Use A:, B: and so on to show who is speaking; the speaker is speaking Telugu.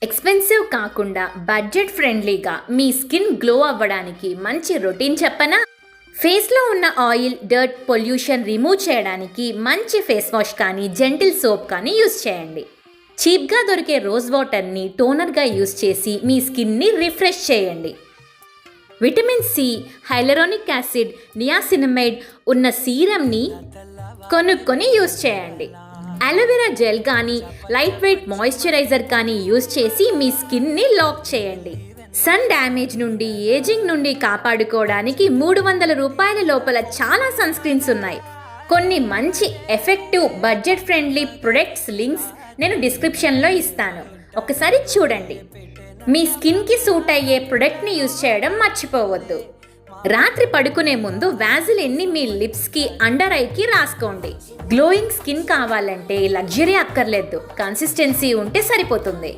A: ఎక్స్పెన్సివ్ కాకుండా బడ్జెట్ ఫ్రెండ్లీగా మీ స్కిన్ గ్లో అవ్వడానికి మంచి రొటీన్ చెప్పనా? ఫేస్లో ఉన్న ఆయిల్, డర్ట్, పొల్యూషన్ రిమూవ్ చేయడానికి మంచి ఫేస్ వాష్ కానీ జెంటిల్ సోప్ కానీ యూస్ చేయండి. చీప్గా దొరికే రోజ్ వాటర్ని టోనర్గా యూస్ చేసి మీ స్కిన్ని రిఫ్రెష్ చేయండి. Vitamin C, hyaluronic acid, niacinamide ఉన్న సీరమ్ని కొనుక్కొని యూస్ చేయండి. అలోవెరా జెల్ కానీ లైట్ వెయిట్ మాయిశ్చరైజర్ కానీ యూస్ చేసి మీ స్కిన్ని లాక్ చేయండి. సన్ డ్యామేజ్ నుండి, ఏజింగ్ నుండి కాపాడుకోవడానికి 300 రూపాయల లోపల చాలా సన్ స్క్రీన్స్ ఉన్నాయి. కొన్ని మంచి effective budget friendly products links నేను డిస్క్రిప్షన్లో ఇస్తాను, ఒకసారి చూడండి. మీ స్కిన్కి సూట్ అయ్యే ప్రొడక్ట్ని యూజ్ చేయడం మర్చిపోవద్దు. రాత్రి పడుకునే ముందు వ్యాజిలిన్ని మీ లిప్స్కి, అండర్ ఐకి రాసుకోండి. గ్లోయింగ్ స్కిన్ కావాలంటే లగ్జరీ అక్కర్లేదు, కన్సిస్టెన్సీ ఉంటే సరిపోతుంది.